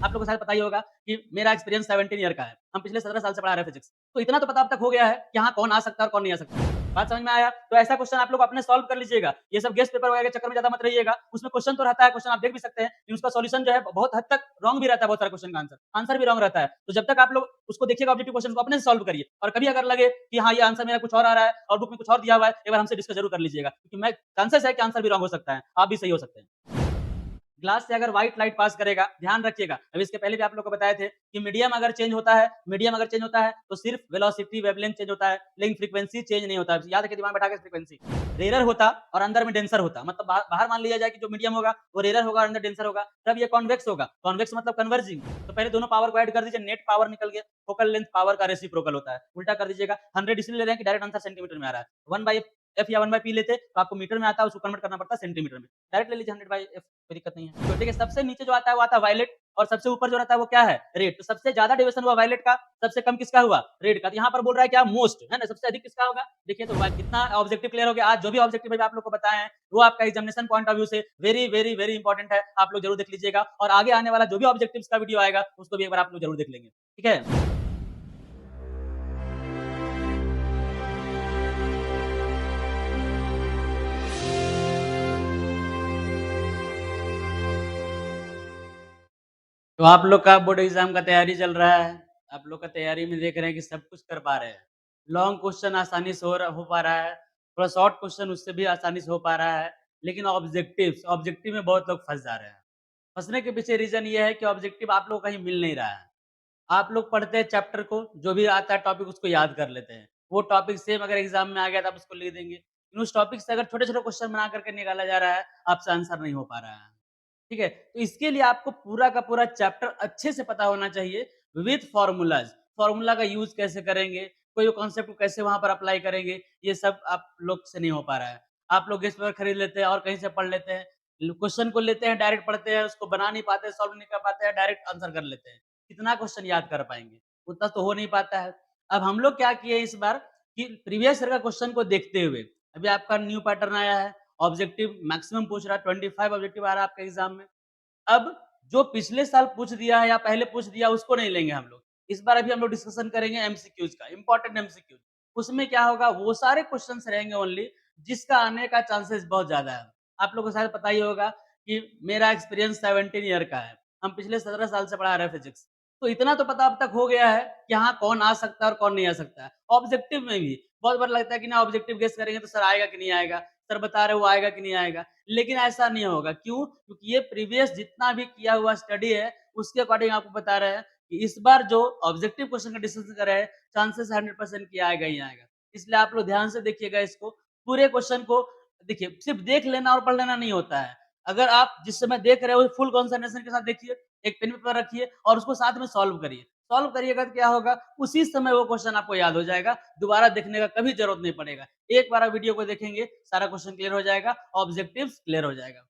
आप लोगों को शायद पता ही होगा कि मेरा एक्सपीरियंस 17 ईयर का है। हम पिछले 17 साल से पढ़ा रहे हैं फिजिक्स। तो इतना तो पता अब तक हो गया है कि हाँ, कौन आ सकता है और कौन नहीं आ सकता। बात समझ में आया? तो ऐसा क्वेश्चन आप लोग अपने सॉल्व कर लीजिएगा। ये सब गेस्ट पेपर वगैरह के चक्कर में ज़्यादा मत रहिएगा। उसमें क्वेश्चन तो रहता है, क्वेश्चन आप देख भी सकते हैं, लेकिन उसका सॉल्यूशन जो है बहुत हद तक रॉन्ग भी रहता है, बहुत सारे क्वेश्चन का आंसर भी रॉन्ग रहता है। तो जब तक आप लोग उसको देखिएगा ऑब्जेक्टिव क्वेश्चन को अपने से सॉल्व करिए और कभी अगर लगे कि हाँ, ये आंसर मेरा कुछ और आ रहा है और बुक में कुछ और दिया हुआ है, एक बार हमसे डिस्कस ज़रूर कर लीजिएगा, क्योंकि मैं चांसेस है कि आंसर भी रॉन्ग हो सकता है, आप भी सही हो सकते हैं। ग्लास से अगर व्हाइट लाइट पास करेगा, ध्यान रखिएगा, अभी इसके पहले भी आप लोग को बताए थे कि मीडियम अगर चेंज होता है तो सिर्फ वेलोसिटी वेवलेंथ चेंज होता है, लेकिन फ्रीक्वेंसी चेंज नहीं होता है। याद रखिए, दिमाग में बैठा के फ्रीक्वेंसी रेयरर होता और अंदर में डेंसर होता, मतलब बाहर मान लिया जाए कि जो मीडियम होगा वो रेयरर होगा और अंदर डेंसर होगा, तब ये कॉन्वेक्स होगा। कॉन्वेक्स मतलब कन्वर्जिंग। तो पहले दोनों पावर को ऐड कर दीजिए, नेट पावर निकल गया। फोकल लेंथ पावर का रेसिप्रोकल होता है, उल्टा कर दीजिएगा। 100 इसलिए ले रहे हैं कि डायरेक्ट आंसर सेंटीमीटर में आ रहा है। 1/f या 1/p लेते तो आपको मीटर में आता है, उसको कन्वर्ट करना पड़ता है सेंटीमीटर में। डायरेक्ट ले लीजिए 100/f, कोई दिक्कत नहीं है। तो ठीक है, सबसे नीचे जो आता है वो आता है वायलेट और सबसे ऊपर जो रहता है वो क्या है? रेड। तो सबसे ज्यादा डेविएशन हुआ वायलेट का, सबसे कम किसका हुआ? रेड का। तो यहाँ पर बोल रहा है क्या? मोस्ट, है ना? सबसे अधिक किसका होगा? देखिए तो कितना ऑब्जेक्टिव क्लियर हो गया। आज जो भी ऑब्जेक्टिव आप लोग को बताए हैं वो आपका एग्जामिनेशन पॉइंट ऑफ व्यू से वेरी वेरी वेरी इंपॉर्टेंट है। आप लोग जरूर देख लीजिएगा और आगे आने वाला जो भी ऑब्जेक्टिव्स का वीडियो आएगा उसको भी एक बार आप लोग जरूर देख लेंगे। ठीक है? तो आप लोग का बोर्ड एग्जाम का तैयारी चल रहा है। आप लोग का तैयारी में देख रहे हैं कि सब कुछ कर पा रहे हैं। लॉन्ग क्वेश्चन आसानी से हो पा रहा है, थोड़ा शॉर्ट क्वेश्चन उससे भी आसानी से हो पा रहा है, लेकिन ऑब्जेक्टिव में बहुत लोग फंस जा रहे हैं। फंसने के पीछे रीजन ये है कि ऑब्जेक्टिव आप लोग को कहीं मिल नहीं रहा है। आप लोग पढ़ते हैं चैप्टर को, जो भी आता है टॉपिक उसको याद कर लेते हैं। वो टॉपिक सेम अगर एग्जाम में आ गया तो आप उसको लिख देंगे। लेकिन उस टॉपिक से अगर छोटे-छोटे क्वेश्चन बना करके निकाला जा रहा है, आपसे आंसर नहीं हो पा रहा है। ठीक है? तो इसके लिए आपको पूरा का पूरा चैप्टर अच्छे से पता होना चाहिए विथ फ़ॉर्मूलाज़। फ़ॉर्मूला का यूज़ कैसे करेंगे, कोई कॉन्सेप्ट को कैसे वहाँ पर अप्लाई करेंगे, ये सब आप लोग से नहीं हो पा रहा है। आप लोग गेस्ट पेपर खरीद लेते हैं और कहीं से पढ़ लेते हैं। क्वेश्चन को लेते हैं, डायरेक्ट पढ़ते हैं, उसको बना नहीं पाते, सॉल्व नहीं कर पाते हैं, डायरेक्ट आंसर कर लेते हैं। कितना क्वेश्चन याद कर पाएँगे? उतना तो हो नहीं पाता है। अब हम लोग क्या किए इस बार कि प्रीवियस ईयर का क्वेश्चन को देखते हुए, अभी आपका न्यू पैटर्न आया है, ऑब्जेक्टिव मैक्सिमम पूछ रहा है, 25 ऑब्जेक्टिव आ रहा है आपके एग्ज़ाम में। अब जो पिछले साल पूछ दिया है या पहले पूछ दिया उसको नहीं लेंगे हम लोग। इस बार अभी हम लोग डिस्कशन करेंगे एमसीक्यूज़ का, इम्पोर्टेंट एमसीक्यूज़। उसमें क्या होगा, वो सारे क्वेश्चन्स रहेंगे ओनली जिसका आने का चांसेस बहुत ज़्यादा है। आप लोगों को शायद पता ही होगा कि मेरा एक्सपीरियंस 17 ईयर का है। हम पिछले 17 साल से पढ़ा रहे हैं फिजिक्स। तो इतना तो पता अब तक हो गया है कि हाँ, कौन आ सकता है और कौन नहीं आ सकता है। ऑब्जेक्टिव में भी बहुत बार लगता है कि ना ऑब्जेक्टिव गेस करेंगे तो सर आएगा कि नहीं आएगा, सर बता रहे हैं वो आएगा कि नहीं आएगा। लेकिन ऐसा नहीं होगा, क्यों? क्योंकि ये प्रीवियस जितना भी किया हुआ स्टडी है, उसके अकॉर्डिंग आपको बता रहे हैं कि इस बार जो ऑब्जेक्टिव क्वेश्चन का डिस्कशन कर रहे हैं, चांसेस 100% कि आएगा ही आएगा। इसलिए आप लोग ध्यान से देखिएगा इसको, पूरे क्वेश्चन को देखिए, सिर्फ देख लेना और पढ़ लेना नहीं होता है। अगर आप जिस समय देख रहे हो फुल कंसंट्रेशन के साथ देखिए, एक पेन पेपर रखिए और उसको साथ में सॉल्व करिए। सॉल्व करिएगा तो क्या होगा, उसी समय वो क्वेश्चन आपको याद हो जाएगा, दोबारा देखने का कभी जरूरत नहीं पड़ेगा। एक बार आप वीडियो को देखेंगे, सारा क्वेश्चन क्लियर हो जाएगा, ऑब्जेक्टिव्स क्लियर हो जाएगा।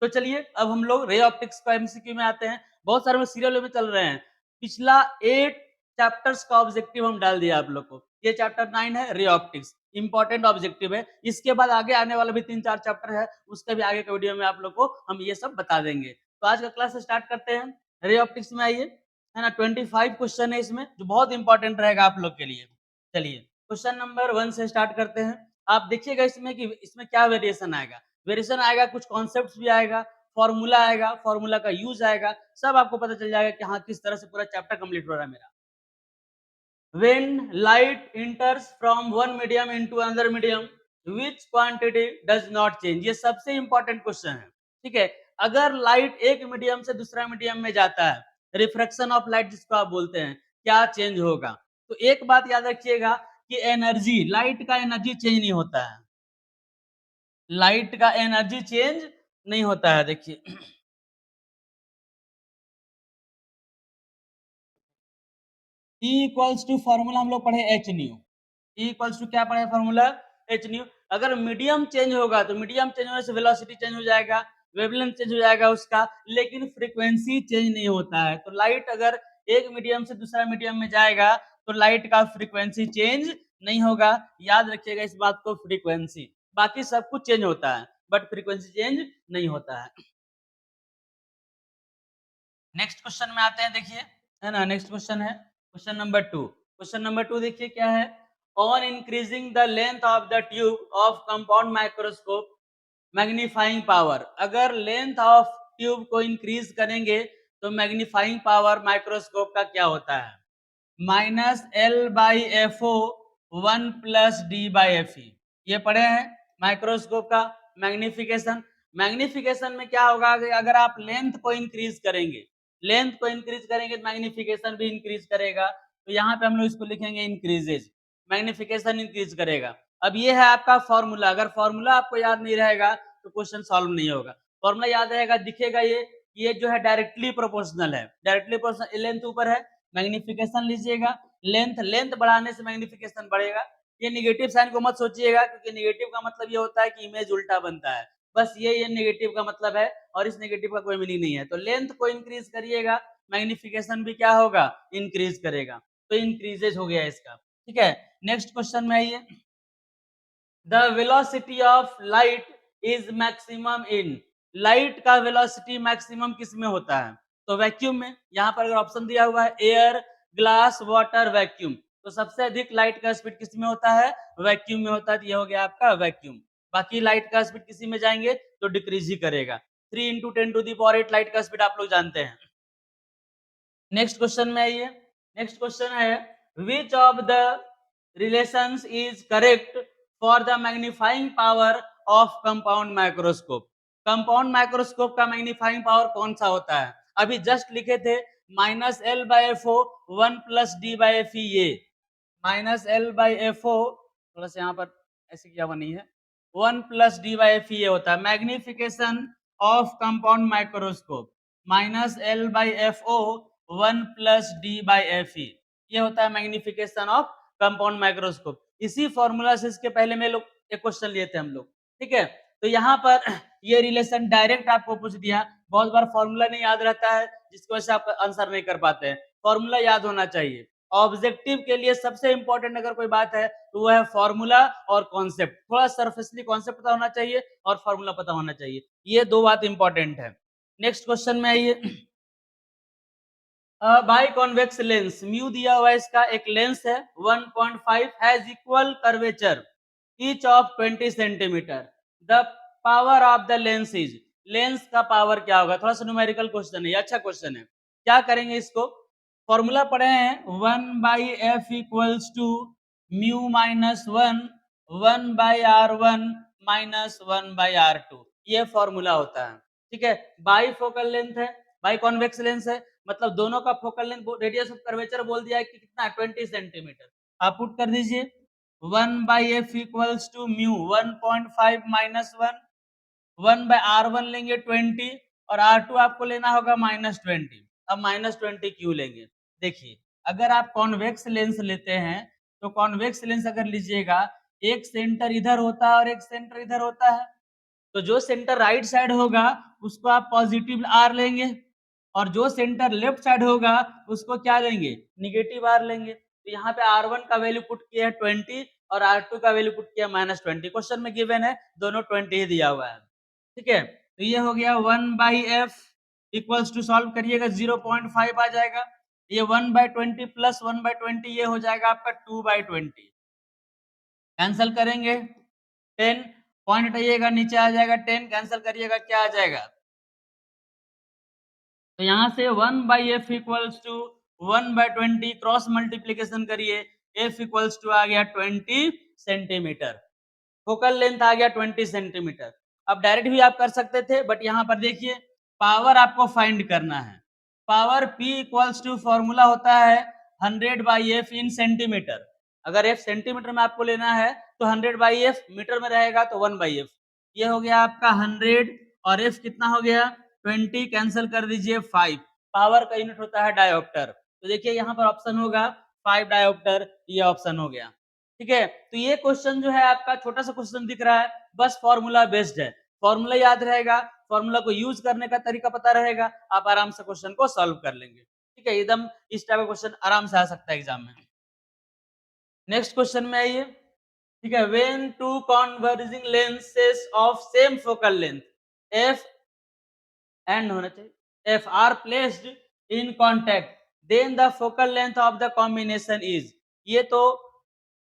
तो चलिए अब हम लोग रे ऑप्टिक्स का एमसीक्यू में आते हैं। बहुत सारे सीरियल में चल रहे हैं। पिछला 8 चैप्टर्स का ऑब्जेक्टिव हम डाल दिया आप लोग को। ये चैप्टर 9 है रे ऑप्टिक्स, इंपॉर्टेंट ऑब्जेक्टिव है। इसके बाद आगे आने वाला भी 3-4 चैप्टर है, उसका भी आगे के वीडियो में आप लोग को हम ये सब बता देंगे। तो आज का क्लास स्टार्ट करते हैं। रे ऑप्टिक्स में आइए, है ना? 25 क्वेश्चन है इसमें जो बहुत इंपॉर्टेंट रहेगा आप लोग के लिए। चलिए क्वेश्चन नंबर 1 से स्टार्ट करते हैं। आप देखिएगा इसमें कि इसमें क्या वेरिएशन आएगा। वेरिएशन आएगा, कुछ कॉन्सेप्ट्स भी आएगा, फॉर्मूला आएगा, फॉर्मूला का यूज आएगा, सब आपको पता चल जाएगा कि हाँ, किस तरह से पूरा चैप्टर कंप्लीट हो रहा है मेरा। When light enters from one medium into another medium, which quantity does not change? ये सबसे इंपॉर्टेंट क्वेश्चन है। ठीक है, अगर लाइट एक मीडियम से दूसरा मीडियम में जाता है, रिफ्रैक्शन ऑफ लाइट जिसको आप बोलते हैं, क्या चेंज होगा? तो एक बात याद रखिएगा कि एनर्जी, लाइट का एनर्जी चेंज नहीं होता है। लाइट का एनर्जी चेंज नहीं होता है। देखिए E इक्वल्स टू फॉर्मूला हम लोग पढ़े H nu. E equals to क्या पढ़े फॉर्मूला? H nu. अगर मीडियम चेंज होगा तो मीडियम चेंज होने से वेलोसिटी चेंज हो जाएगा, वेवलेंथ चेंज हो जाएगा उसका, लेकिन फ्रीक्वेंसी चेंज नहीं होता है। तो लाइट अगर एक मीडियम से दूसरा मीडियम में जाएगा तो लाइट का फ्रीक्वेंसी चेंज नहीं होगा। याद रखिएगा इस बात को, फ्रीक्वेंसी। बाकी सब कुछ चेंज होता है बट फ्रीक्वेंसी चेंज नहीं होता है। नेक्स्ट क्वेश्चन में आते हैं, देखिए, है ना। नेक्स्ट क्वेश्चन है क्वेश्चन नंबर 2। क्वेश्चन नंबर 2 देखिए क्या है। On increasing the length of the tube of compound microscope magnifying power, अगर लेंथ ऑफ ट्यूब को इंक्रीज करेंगे तो मैग्नीफाइंग पावर माइक्रोस्कोप का क्या होता है? Minus L by F O 1 plus D by F E, ये पढ़े हैं माइक्रोस्कोप का मैग्निफिकेशन। मैग्निफिकेशन में क्या होगा कि अगर आप लेंथ को इंक्रीज करेंगे, लेंथ को इंक्रीज करेंगे तो मैग्निफिकेशन भी इंक्रीज करेगा। तो यहाँ पे हम लोग इसको लिखेंगे इंक्रीजेज, मैग्निफिकेशन इंक्रीज करेगा। अब ये है आपका फॉर्मूला, अगर फॉर्मूला आपको याद नहीं रहेगा तो क्वेश्चन सॉल्व नहीं होगा। फॉर्मूला याद रहेगा, दिखेगा ये जो है डायरेक्टली प्रोपोर्शनल है, डायरेक्टली प्रोपोर्शनल, लेंथ ऊपर है, मैग्निफिकेशन लीजिएगा, लेंथ लेंथ बढ़ाने से मैग्निफिकेशन बढ़ेगा। ये नेगेटिव साइन को मत सोचिएगा, क्योंकि नेगेटिव का मतलब ये होता है कि इमेज उल्टा बनता है, बस ये नेगेटिव का मतलब है और इस नेगेटिव का कोई मीनिंग नहीं है। तो लेंथ को इंक्रीज करिएगा, मैग्निफिकेशन भी क्या होगा, इंक्रीज करेगा। तो इंक्रीजेज हो गया इसका, ठीक है। नेक्स्ट क्वेश्चन में आइए। The velocity of light is maximum in, light का वेलोसिटी मैक्सिमम किस में होता है? तो वैक्यूम में। यहाँ पर अगर ऑप्शन दिया हुआ है एयर, ग्लास, वाटर, वैक्यूम, तो सबसे अधिक लाइट का स्पीड किस में होता है? वैक्यूम में होता है। तो ये हो गया आपका वैक्यूम। बाकी लाइट का स्पीड किसी में जाएंगे तो डिक्रीज ही करेगा। 3 इंटू 10⁸ लाइट का स्पीड आप लोग जानते हैं। नेक्स्ट क्वेश्चन में आइए। नेक्स्ट क्वेश्चन है which of the relations is correct for the magnifying power of compound microscope. Compound microscope का मैग्नीफाइंग पावर कौन सा होता है? अभी जस्ट लिखे थे minus L by F O 1 plus D by F E, ये minus L by F O, थोड़ा सा यहाँ पर ऐसे किया हुआ नहीं है, 1 plus D by F E ये होता है magnification of compound microscope, minus L by F O 1 plus D by F E, ये होता है मैग्निफिकेशन ऑफ कंपाउंड माइक्रोस्कोप। इसी फॉर्मूला से इसके पहले में लोग एक क्वेश्चन लिए थे हम लोग, ठीक है। तो यहाँ पर ये रिलेशन डायरेक्ट आपको पूछ दिया। बहुत बार फॉर्मूला नहीं याद रहता है, जिसकी वजह से आप आंसर नहीं कर पाते हैं। फॉर्मूला याद होना चाहिए। ऑब्जेक्टिव के लिए सबसे इंपॉर्टेंट अगर कोई बात है तो वो है फॉर्मूला और कॉन्सेप्ट। थोड़ा सरफेसली कॉन्सेप्ट पता होना चाहिए और फॉर्मूला पता होना चाहिए, ये दो बात इंपॉर्टेंट है। नेक्स्ट क्वेश्चन में आइए। बाई कॉन्वेक्स लेंस, म्यू दिया हुआ है, इसका एक लेंस है 1.5 has equal curvature each of 20 centimetre, the power of the lens is, lens का पावर क्या होगा? थोड़ा सा न्यूमेरिकल क्वेश्चन है, अच्छा क्वेश्चन है। क्या करेंगे इसको, फॉर्मूला पढ़े हैं 1 by F equals to mu minus 1 by R 1 minus 1 by R 2, ये फॉर्मूला होता है, ठीक है। बाई फोकल लेंथ है, बाई कॉन्वेक्स लेंस है, मतलब दोनों का focal length, radius of curvature बोल दिया है कि कितना है 20 सेंटीमीटर। आप पुट कर दीजिए 1 by F equals to mu 1.5 minus 1 by R 1 लेंगे 20 और आर 2 आपको लेना होगा माइनस 20। अब माइनस 20 क्यों लेंगे? देखिए, अगर आप कॉन्वेक्स लेंस लेते हैं तो कॉन्वेक्स लेंस अगर लीजिएगा, एक सेंटर इधर होता है और एक सेंटर इधर होता है। तो जो सेंटर राइट साइड होगा उसको आप पॉजिटिव आर लेंगे और जो सेंटर लेफ्ट साइड होगा उसको क्या लेंगे? नेगेटिव आर लेंगे। तो यहाँ पे R1 का वैल्यू पुट किया है 20 और R2 का वैल्यू पुट किया -20। क्वेश्चन में गिवन है दोनों 20 ही दिया हुआ है, ठीक है। तो ये हो गया 1 by F equals to, solve करिएगा 0.5 आ जाएगा। ये 1 बाई 20 प्लस 1 बाई 20 ये हो जाएगा आपका 2 बाई 20। कैंसिल करेंगे 10, पॉइंट हटाइएगा नीचे आ जाएगा 10, कैंसिल करिएगा क्या आ जाएगा? तो यहाँ से 1 by F equals to 1 by 20, cross multiplication करिए, एफ इक्वल्स टू आ गया 20 सेंटीमीटर, फोकल लेंथ आ गया 20 सेंटीमीटर। अब डायरेक्ट भी आप कर सकते थे, बट यहाँ पर देखिए पावर आपको फाइंड करना है। Power P equals to, formula होता है 100 बाई एफ इन सेंटीमीटर। अगर एफ सेंटीमीटर में आपको लेना है तो 100 बाई एफ, मीटर में रहेगा तो 1 बाई एफ। ये हो गया आपका 100 और एफ कितना हो गया 20, कैंसिल कर दीजिए 5। पावर का यूनिट होता है डायोप्टर। तो देखिए यहाँ पर ऑप्शन होगा 5 डायोप्टर, ये ऑप्शन हो गया, ठीक है। तो ये क्वेश्चन जो है आपका छोटा सा क्वेश्चन दिख रहा है, बस फॉर्मूला बेस्ड है। फॉर्मूला याद रहेगा, फॉर्मूला को यूज करने का तरीका पता रहेगा, आप आराम से क्वेश्चन को सॉल्व कर लेंगे, ठीक है। एकदम इस टाइप का क्वेश्चन आराम से आ सकता है एग्जाम में। नेक्स्ट क्वेश्चन में आइए, ठीक है। When two converging lenses of same focal length F and होना चाहिए F are placed in contact then the focal length of the combination is. ये तो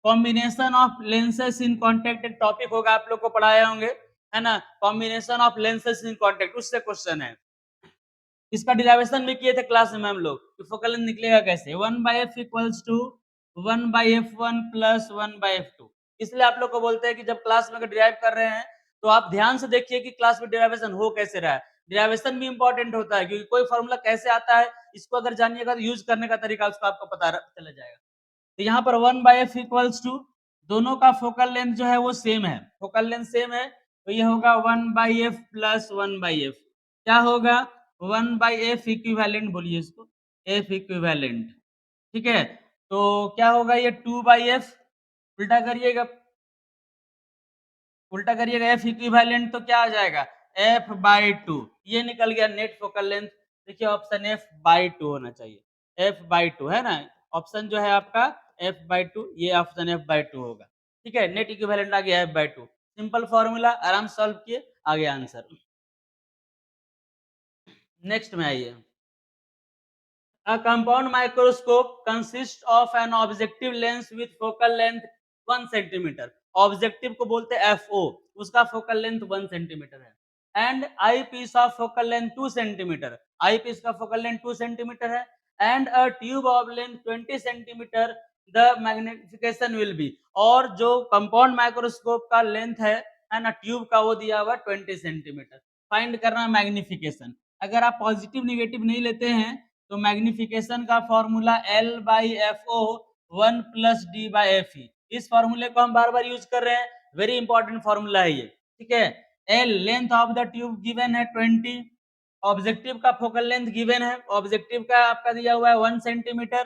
combination of lenses in contact एक टॉपिक होगा, आप लोग को पढ़ाए होंगे, है ना? Combination of lenses in contact उससे क्वेश्चन है। इसका डिराइवेशन भी किए थे क्लास में हम लोग कि फोकल लेंथ निकलेगा कैसे। 1/f equals to 1/f1 plus 1/f2। इसलिए आप लोग को बोलते हैं कि जब क्लास में अगर डिराइव कर रहे हैं तो आप ध्यान से देखिए कि क्लास में डिराइवेशन हो कैसे रहा है। डिराइवेशन भी इंपॉर्टेंट होता है क्योंकि कोई फॉर्मूला कैसे आता है इसको अगर जानिएगा तो यूज करने का तरीका उसको आपको पता चला जाएगा। तो यहाँ पर 1/f इक्वल्स टू दोनों का फोकल लेंथ जो है वो सेम है, फोकल लेंथ सेम है तो ये होगा 1/f प्लस 1/f। क्या होगा 1/f इक्विवेलेंट, बोलिए इसको f इक्विवेलेंट। ठीक है, तो क्या होगा ये 2/f, उल्टा करिएगा, उल्टा करिएगा f इक्विवेलेंट तो क्या आ जाएगा f/2। ये निकल गया नेट फोकल लेंथ। देखिए ऑप्शन f/2 होना चाहिए, f/2 है ना, ऑप्शन जो है आपका f/2, ये ऑप्शन f/2 होगा। ठीक है, नेट इक्विवेलेंट आ गया f/2। सिंपल फॉर्मूला, आराम से सॉल्व किए, आ गया आंसर। नेक्स्ट में आइए। A compound microscope consists of an objective lens with focal length 1 centimeter. Objective को बोलते हैं FO, उसका फोकल लेंथ 1 सेंटीमीटर है। And eyepiece of focal length 2 centimetre, eyepiece का फोकल लेंथ 2 सेंटीमीटर है। And a tube of length 20 centimetre, the magnification will be. और जो compound microscope का लेंथ है ना, ट्यूब का, वो दिया हुआ 20 सेंटीमीटर। फाइंड करना मैग्निफिकेशन। अगर आप पॉजिटिव निगेटिव नहीं लेते हैं तो मैग्निफिकेशन का फॉर्मूला L/FO 1 प्लस D/FE। इस फॉर्मूले को हम बार बार यूज कर रहे हैं, वेरी इंपॉर्टेंट फॉर्मूला है ये। ठीक है, L length of the tube given है 20, ऑब्जेक्टिव का फोकल लेंथ गिवन है, ऑब्जेक्टिव का आपका दिया हुआ है 1 सेंटीमीटर।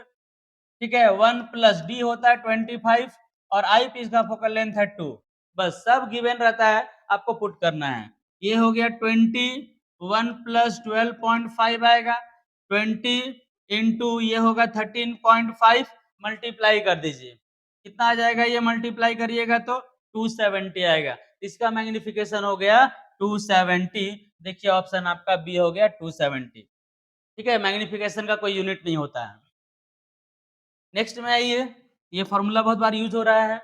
ठीक है, 1 प्लस डी होता है 25 और आई पीस का फोकल लेंथ है 2। बस सब गिवन रहता है, आपको पुट करना है। ये हो गया 20, 1 प्लस 12.5 आएगा, 20 इंटू ये होगा 13.5, मल्टीप्लाई कर दीजिए, कितना आ जाएगा, ये मल्टीप्लाई करिएगा तो 270 आएगा। इसका मैग्निफिकेशन हो गया 270। देखिए ऑप्शन आपका बी हो गया 270। ठीक है, मैग्निफिकेशन का कोई यूनिट नहीं होता है। नेक्स्ट में आइए, ये फॉर्मूला बहुत बार यूज हो रहा है।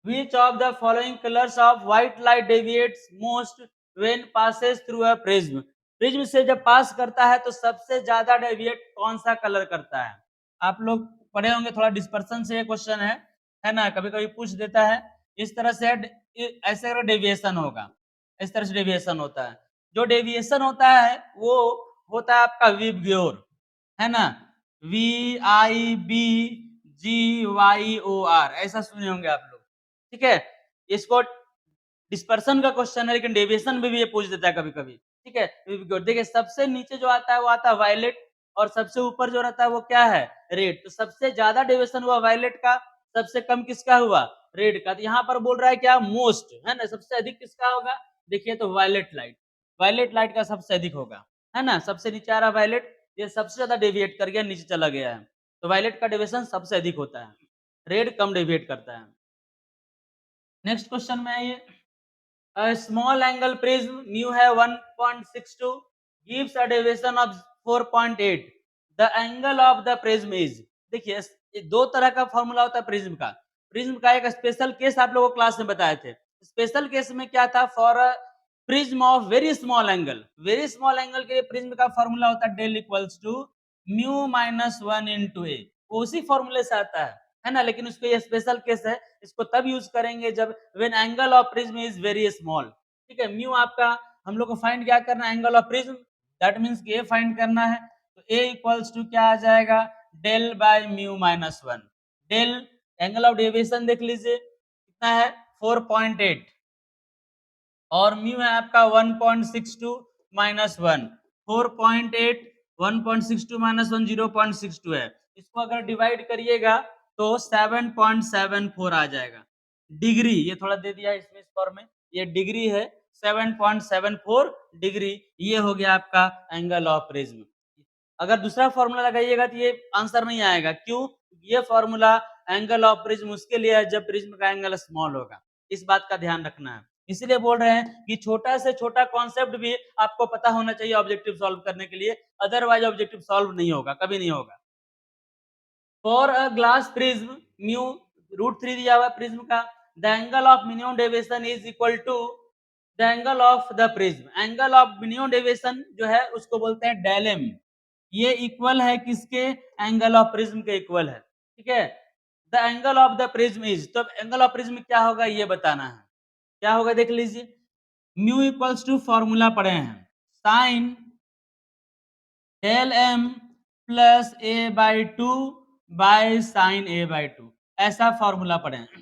Which of the following colors of white light deviates most when passes through a prism? Prism से जब पास करता है तो सबसे ज्यादा डेविएट कौन सा कलर करता है? आप लोग पढ़े होंगे, थोड़ा डिस्पर्सन से ये क्वेश्चन है ना, कभी कभी पूछ देता है इस तरह से। ऐसे अगर डेविएशन होगा, इस तरह से डेविएशन होता है, जो डेविएशन होता है वो होता है आपका विबग्योर, है ना, VIBGYOR, ऐसा सुने होंगे आप लोग। ठीक है, इसको डिस्पर्सन का क्वेश्चन है लेकिन डेविएशन में भी ये पूछ देता है कभी कभी। ठीक है, देखिए सबसे नीचे जो आता है वो आता है वायलेट और सबसे ऊपर जो रहता है वो क्या है, रेड। तो सबसे ज्यादा डेविएशन हुआ वायलेट का, सबसे कम किसका हुआ, रेड का। तो यहाँ पर बोल रहा है क्या, मोस्ट, है ना, सबसे अधिक किसका होगा, देखिए तो वायलेट लाइट, वायलेट लाइट का सबसे अधिक होगा, है ना। सबसे नीचे आ रहा वायलेट, ये सबसे ज्यादा डेविएट कर गया, नीचे चला गया है, तो वायलेट का डेविएशन सबसे अधिक होता है, रेड कम डेविएट करता है। नेक्स्ट क्वेश्चन में आइए। A small angle prism mu है 1.62 gives a deviation of 4.8. The angle of the prism is, देखिए ये दो तरह का फॉर्मूला होता है प्रिज्म का। प्रिज्म का एक स्पेशल केस आप लोगों को क्लास में बताए थे। स्पेशल केस में क्या था, for a prism of very small angle, very small angle के लिए प्रिज्म का फॉर्मूला होता है del equals to mu minus 1 into A, उसी फॉर्मूले से आता है ना। लेकिन उसको ये स्पेशल केस है, इसको तब यूज करेंगे जब when angle of prism is very small. ठीक है, म्यू आपका हम लोग को फाइंड क्या करना है, angle of prism, that means A find करना है। तो ए इक्वल्स टू क्या आ जाएगा, del by mu minus 1। Del angle of deviation देख लीजिए कितना है 4.8 और म्यू है आपका 1.62 माइनस 1, 4.8 1.62 माइनस 1 0.62 है। इसको अगर डिवाइड करिएगा तो 7.74 आ जाएगा। डिग्री ये थोड़ा दे दिया है इसमें इस फॉर्म में, ये डिग्री है 7.74 डिग्री, ये हो गया आपका एंगल ऑफ प्रिज्म। अगर दूसरा फॉर्मूला लगाइएगा तो ये आंसर नहीं आएगा, क्यों, ये फॉर्मूला एंगल ऑफ प्रिज्म उसके लिए है जब प्रिज्म का एंगल स्मॉल होगा, इस बात का ध्यान रखना है। इसीलिए बोल रहे हैं कि छोटा से छोटा कॉन्सेप्ट भी आपको पता होना चाहिए ऑब्जेक्टिव सॉल्व करने के लिए, अदरवाइज ऑब्जेक्टिव सॉल्व नहीं होगा, कभी नहीं होगा। For a glass prism mu √3 दिया हुआ प्रिज्म का, the angle of minimum deviation is equal to the angle of the prism. Angle of minimum deviation जो है उसको बोलते हैं डेल एम। ये इक्वल है किसके? एंगल ऑफ प्रिज्म के इक्वल है, ठीक है। The angle of the prism is, तो एंगल ऑफ प्रिज्म क्या होगा ये बताना है। क्या होगा देख लीजिए, म्यू इक्वल्स टू फॉर्मूला पढ़े हैं, sine del M plus A by two by sine A by two, ऐसा फॉर्मूला पढ़े हैं,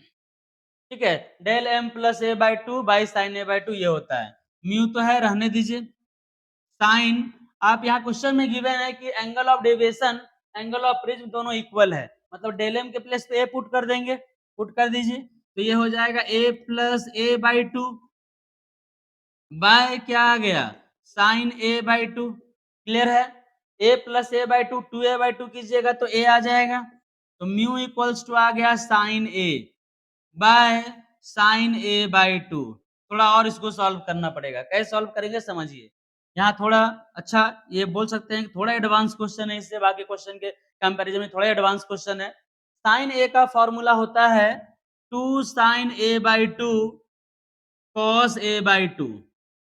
ठीक है। Del M plus A by two by sine A by two ये होता है। म्यू तो है, रहने दीजिए। साइन, आप यहाँ क्वेश्चन में गिवन है कि angle of deviation angle of prism दोनों इक्वल है, मतलब डेल एम के प्लेस पे ए पुट कर देंगे, पुट कर दीजिए, तो ये हो जाएगा A plus A by two by क्या आ गया, sine A by two. Clear है? A plus A by two, two A by two कीजिएगा तो ए आ जाएगा, तो म्यू इक्वल्स टू आ गया sine A by sine A by two. थोड़ा और इसको सॉल्व करना पड़ेगा, कैसे सॉल्व करेंगे समझिए। यहाँ थोड़ा अच्छा ये बोल सकते हैं कि थोड़ा एडवांस क्वेश्चन है, इससे बाकी क्वेश्चन के कंपैरिजन में थोड़ा एडवांस क्वेश्चन है। साइन ए का फॉर्मूला होता है two sine A by two cos A by two,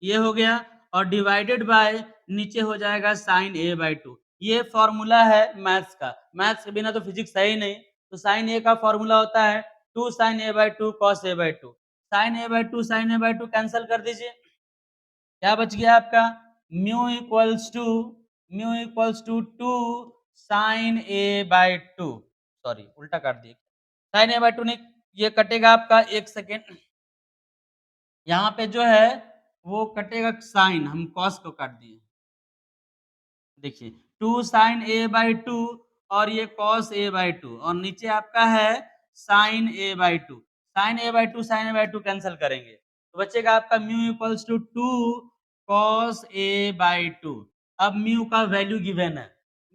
ये हो गया, और डिवाइडेड बाय नीचे हो जाएगा साइन ए बाई टू। ये फॉर्मूला है मैथ्स का, मैथ्स के बिना तो फिजिक्स है ही नहीं। तो साइन ए का फॉर्मूला होता है two sine A by two cos A by two. Sine A by two sine A by two cancel कर दीजिए, क्या बच गया आपका, mu equals to two sine A by two, sorry उल्टा काट दिए, साइन ए बाई टू नहीं, ये कटेगा आपका, एक सेकेंड, यहाँ पे जो है वो कटेगा साइन, हम कॉस को काट दिए, देखिए two sine A by two और ये कॉस ए बाई टू, और नीचे आपका है sine A by two. Sine A by two sine A by two cancel करेंगे तो बचेगा आपका mu equals to two cos A by two. अब म्यू का वैल्यू गिवन है,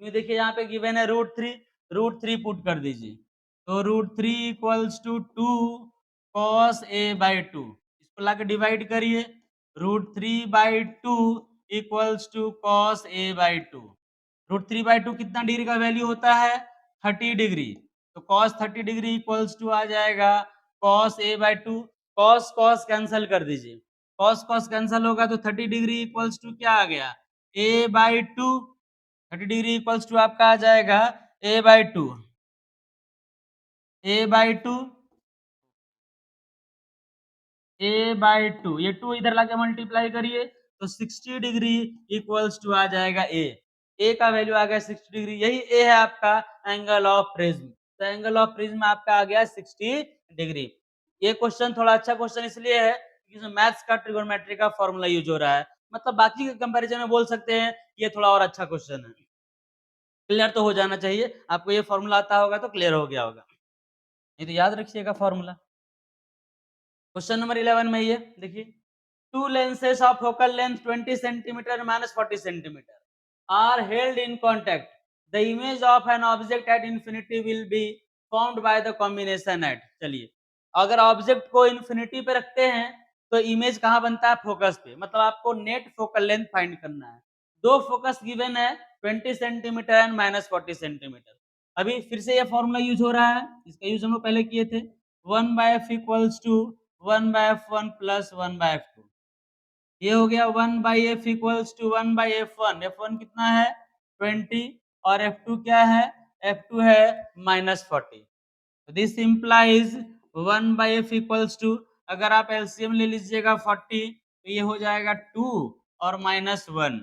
म्यू देखिए यहाँ पे गिवन है √3 पुट कर दीजिए, तो √3 equals to two cos A by two, इसको लाके डिवाइड करिए, √3/2 equals to cos A by two. √3/2 कितना डिग्री का वैल्यू होता है, 30 डिग्री, तो कॉस 30 डिग्री इक्वल्स टू आ जाएगा cos A by two. Cos cos cancel कर दीजिए, कॉस कॉस कैंसिल होगा तो 30 डिग्री इक्वल्स टू क्या आ गया, A by two. 30 degree equals to आपका आ जाएगा A by two, A by two, A by two, ये टू इधर लाके मल्टीप्लाई करिए तो 60 डिग्री इक्वल्स टू आ जाएगा ए का वैल्यू आ गया 60 डिग्री, यही ए है आपका एंगल ऑफ प्रिज्म। तो एंगल ऑफ प्रिज्म आपका आ गया 60 डिग्री। ये क्वेश्चन थोड़ा अच्छा क्वेश्चन इसलिए है क्योंकि मैथ्स का ट्रिगोनोमेट्री का फॉर्मूला यूज हो रहा है, मतलब बाकी के कंपैरिजन में बोल सकते हैं ये थोड़ा और अच्छा क्वेश्चन है। क्लियर तो हो जाना चाहिए, आपको ये फॉर्मूला आता होगा तो क्लियर हो गया होगा, नहीं तो याद रखिएगा फॉर्मूला। क्वेश्चन नंबर 11 में ये देखिए, two lenses of focal length 20 centimeter minus 40 centimeter are held in contact. The image of an object at infinity will be formed by the combination at, चलिए अगर ऑब्जेक्ट को इन्फिनिटी पे रखते हैं तो इमेज कहाँ बनता है, फोकस पे, मतलब आपको नेट फोकल लेंथ फाइंड करना है। दो फोकस गिवन है 20 सेंटीमीटर एंड -40 सेंटीमीटर। अभी फिर से ये फॉर्मूला यूज हो रहा है, इसका यूज हम लोग पहले किए थे, 1/f equals to 1/f1 plus 1/f2। ये हो गया 1/f equals to 1/f1, f1 कितना है 20 और f2 क्या है, f2 है -40। This implies 1/f equals to, अगर आप एलसीएम ले लीजिएगा 40 तो ये हो जाएगा 2 और -1,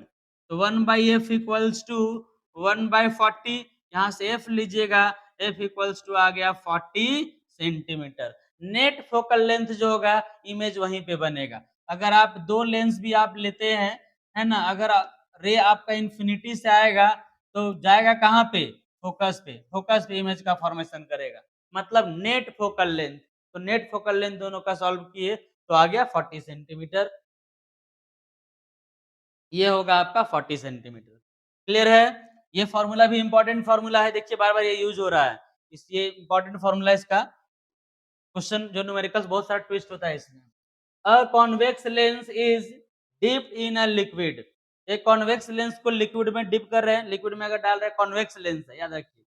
तो 1/f इक्वल्स टू 1/40, यहाँ से f लीजिएगा, f इक्वल्स टू आ गया 40 सेंटीमीटर। नेट फोकल लेंथ जो होगा इमेज वहीं पे बनेगा। अगर आप दो लेंस भी आप लेते हैं, है ना, अगर रे आपका इन्फिनिटी से आएगा तो जाएगा कहाँ पे, फोकस पे, फोकस पे इमेज का फॉर्मेशन करेगा, मतलब नेट फोकल लेंथ। तो नेट फोकल लेंथ दोनों का सॉल्व किए तो आ गया 40 सेंटीमीटर, ये होगा आपका 40 सेंटीमीटर। क्लियर है? ये फॉर्मूला भी इंपॉर्टेंट फॉर्मूला है, देखिए बार बार ये यूज हो रहा है, इस ये इंपॉर्टेंट फॉर्मूला इसका। क्वेश्चन जो न्यूमेरिकल्स बहुत सारा ट्विस्ट होता है इसमें। A convex lens is dip in a liquid. एक कॉन्वेक्स लेंस को लिक्विड में डिप कर रहे हैं, लिक्विड में अगर डाल रहे हैं, कॉन्वेक्स लेंस है, याद रखिए,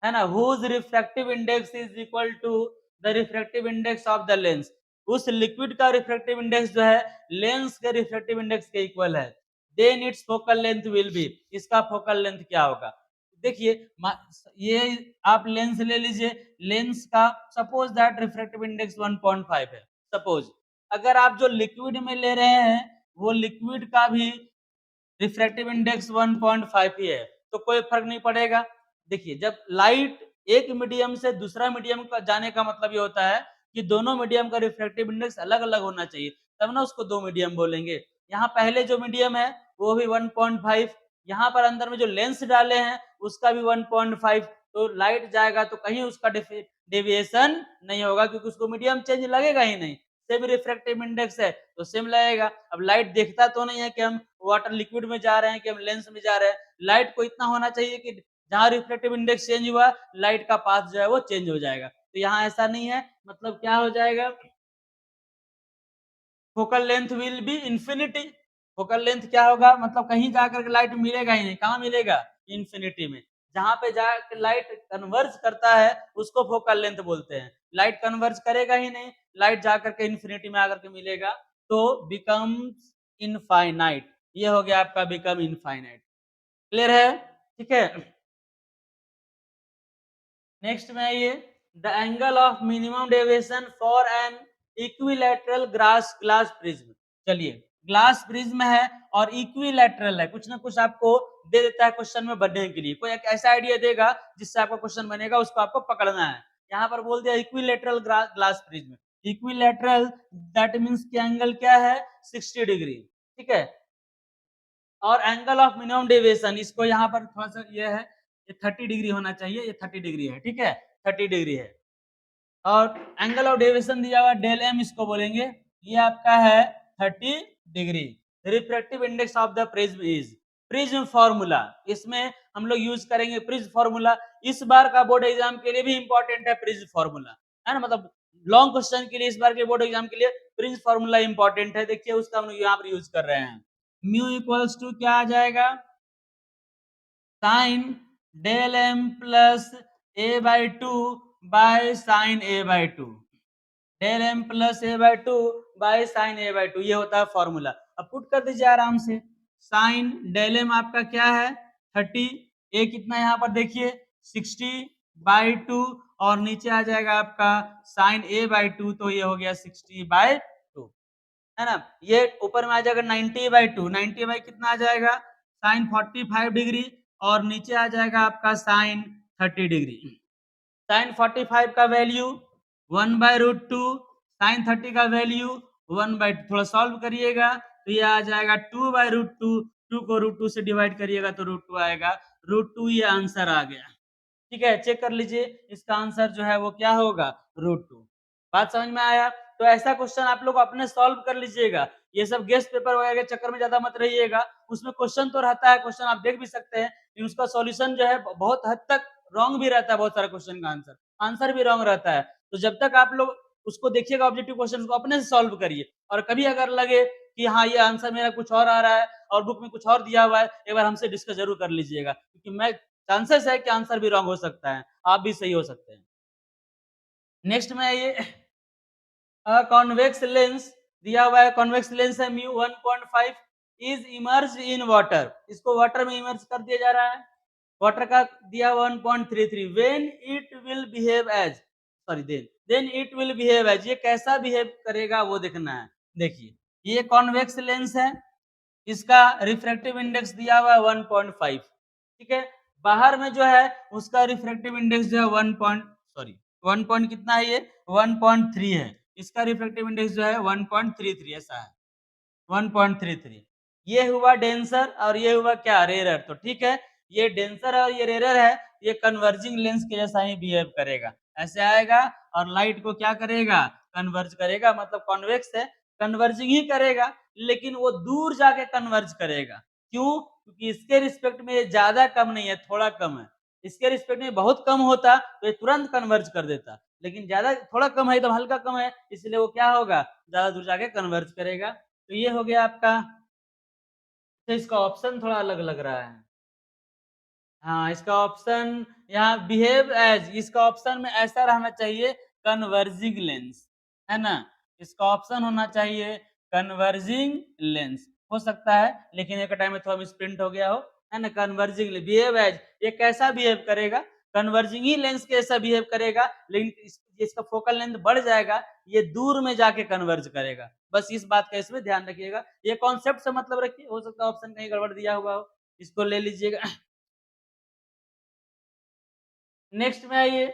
है ना। Whose refractive index is equal to the refractive index of the lens. उस लिक्विड का रिफ्रैक्टिव इंडेक्स जो है लेंस के रिफ्रैक्टिव इंडेक्स के इक्वल है। Then its focal length will be, इसका फोकल लेंथ क्या होगा। देखिए ये आप लेंस ले लीजिए, लेंस का सपोज दैट रिफ्रैक्टिव इंडेक्स 1.5 है, सपोज। अगर आप जो लिक्विड में ले रहे हैं वो लिक्विड का भी रिफ्रैक्टिव इंडेक्स 1.5 ही है, तो कोई फर्क नहीं पड़ेगा। देखिए जब लाइट एक मीडियम से दूसरा मीडियम का जाने का मतलब ये होता है कि दोनों मीडियम का रिफ्रैक्टिव इंडेक्स अलग अलग होना चाहिए, तब ना उसको दो मीडियम बोलेंगे। यहाँ पहले जो मीडियम है वो भी 1.5, यहाँ पर अंदर में जो लेंस डाले हैं उसका भी 1.5, तो लाइट जाएगा तो कहीं उसका डेविएशन नहीं होगा, क्योंकि उसको मीडियम चेंज लगेगा ही नहीं। सेम रिफ्रैक्टिव इंडेक्स है तो सेम लगेगा। अब लाइट देखता तो नहीं है कि हम वाटर लिक्विड में जा रहे हैं कि हम लेंस में जा रहे हैं। लाइट को इतना होना चाहिए कि जहां रिफ्लेक्टिव इंडेक्स चेंज हुआ लाइट का पाथ जो है वो चेंज हो जाएगा, तो यहाँ ऐसा नहीं है। मतलब क्या हो जाएगा, focal length will B infinity. Focal length क्या होगा, मतलब कहीं जाकर के लाइट मिलेगा ही नहीं, कहाँ मिलेगा, इंफिनिटी में। जहां पे जाकर लाइट कन्वर्ज करता है उसको फोकल लेंथ बोलते हैं। लाइट कन्वर्ज करेगा ही नहीं, लाइट जाकर के इंफिनिटी में आकर के मिलेगा, तो बिकम्स इनफाइनाइट। ये हो गया आपका बिकम इनफाइनाइट। क्लियर है, ठीक है। नेक्स्ट में ये the angle of minimum deviation for an equilateral glass prism. चलिए ग्लास प्रिज्म है और इक्विलैटरल है, कुछ ना कुछ आपको दे देता है क्वेश्चन में बनने के लिए, कोई एक ऐसा आइडिया देगा जिससे आपका क्वेश्चन बनेगा, उसको आपको पकड़ना है। यहाँ पर बोल दिया equilateral glass prism. Equilateral that means कि एंगल क्या है, 60 डिग्री, ठीक है। और एंगल ऑफ मिनिमम डेविएशन, इसको यहाँ पर थोड़ा सा ये है, ये 30 डिग्री होना चाहिए, ये 30 डिग्री है, ठीक है, 30 डिग्री है। और एंगल ऑफ डेविएशन दिया हुआ डेल एम, इसको बोलेंगे, ये आपका है 30 degree. Refractive index of the prism is, prism formula, इसमें हम लोग यूज करेंगे प्रिज्म फॉर्मूला। इस बार का बोर्ड एग्जाम के लिए भी इंपॉर्टेंट है प्रिज्म फॉर्मूला, है ना। मतलब लॉन्ग क्वेश्चन के लिए इस बार के बोर्ड एग्जाम के लिए प्रिज्म फॉर्मूला इंपॉर्टेंट है। देखिए उसका हम लोग यहाँ पर यूज कर रहे हैं। म्यू इक्वल्स टू क्या आ जाएगा, sine del M plus A by two by sine A by two, del M plus A by two by sine A by two, ये होता है फॉर्मूला। अब पुट कर दीजिए आराम से, साइन डेल एम आपका क्या है 30, ए कितना यहाँ पर देखिए 60 बाई टू, और नीचे आ जाएगा आपका साइन ए बाई टू, तो ये हो गया 60 बाई टू, है ना। ये ऊपर में आ जाएगा 90 बाई टू, 90 बाई कितना आ जाएगा साइन 45 डिग्री, और नीचे आ जाएगा आपका साइन 30 डिग्री। साइन 45 का वैल्यू 1/√2, साइन 30 का वैल्यू 1/2, थोड़ा सॉल्व करिएगा तो ये आ जाएगा 2/√2, 2 को √2 से डिवाइड करिएगा तो √2 आएगा, √2 ये आंसर आ गया। ठीक है, चेक कर लीजिए इसका आंसर जो है वो क्या होगा, √2। बात समझ में आया। तो ऐसा क्वेश्चन आप लोग अपने सॉल्व कर लीजिएगा, ये सब गेस्ट पेपर वगैरह के चक्कर में ज्यादा मत रहिएगा। उसमें क्वेश्चन तो रहता है, क्वेश्चन आप देख भी सकते हैं, लेकिन उसका सॉल्यूशन जो है बहुत हद तक रॉन्ग भी रहता है, बहुत सारा क्वेश्चन का आंसर आंसर भी रॉन्ग रहता है। तो जब तक आप लोग उसको देखिएगा ऑब्जेक्टिव क्वेश्चन को अपने से सॉल्व करिए, और कभी अगर लगे कि हाँ ये आंसर मेरा कुछ और आ रहा है और बुक में कुछ और दिया हुआ है, एक बार हमसे डिस्कस जरूर कर लीजिएगा, क्योंकि मैं चांसेस है कि आंसर भी रॉन्ग हो सकता है, आप भी सही हो सकते हैं। नेक्स्ट में ये कॉन्वेक्स लेंस दिया हुआ है, कॉन्वेक्स लेंस है mu 1.5 is immerse in water, इसको वाटर में इमर्ज कर दिया जा रहा है। वाटर का दिया 1.33, when it will behave as, sorry then it will behave as, ये कैसा बिहेव करेगा वो देखना है। देखिए ये कॉन्वेक्स लेंस है, इसका रिफ्रैक्टिव इंडेक्स दिया हुआ है 1.5, ठीक है। बाहर में जो है उसका रिफ्रैक्टिव इंडेक्स जो है 1 पॉइंट कितना है, ये 1.3 है, इसका रिफ्रैक्टिव इंडेक्स जो है 1.33 ऐसा है, 1.33। ये हुआ डेंसर और ये हुआ क्या, रेरर। तो ठीक है, ये डेंसर और ये रेरर है, ये कन्वर्जिंग लेंस के जैसा ही बिहेव करेगा, ऐसे आएगा और लाइट को क्या करेगा, कन्वर्ज करेगा। मतलब कॉन्वेक्स है, कन्वर्जिंग ही करेगा, लेकिन वो दूर जाके कन्वर्ज करेगा। क्यों, क्योंकि इसके रिस्पेक्ट में ये ज्यादा कम नहीं है, थोड़ा कम है। इसके रिस्पेक्ट में बहुत कम होता तो ये तुरंत कन्वर्ज कर देता, लेकिन ज़्यादा थोड़ा कम है, एकदम हल्का कम है, इसलिए वो क्या होगा, ज़्यादा दूर जाके कन्वर्ज करेगा। तो ये हो गया आपका, तो इसका ऑप्शन थोड़ा अलग लग रहा है। हाँ, इसका ऑप्शन यहाँ बिहेव एज़, इसका ऑप्शन में ऐसा रहना चाहिए कन्वर्जिंग लेंस, है ना? इसका ऑप्शन होना चाहिए कन्वर्जिंग लेंस। हो सकता है, लेकिन एक टाइम में थोड़ा मिसप्रिंट हो गया हो, है ना? कन्वर्जिंग ले बिहेव एज़, ये कैसा बिहेव करेगा? कन्वर्जिंग ही लेंस के जैसा बिहेव करेगा, लेकिन इसका फोकल लेंथ बढ़ जाएगा, ये दूर में जाके कन्वर्ज करेगा। बस इस बात का इसमें ध्यान रखिएगा। ये कॉन्सेप्ट से मतलब रखिए, हो सकता है ऑप्शन कहीं गड़बड़ दिया हुआ हो, इसको ले लीजिएगा। नेक्स्ट में आइए,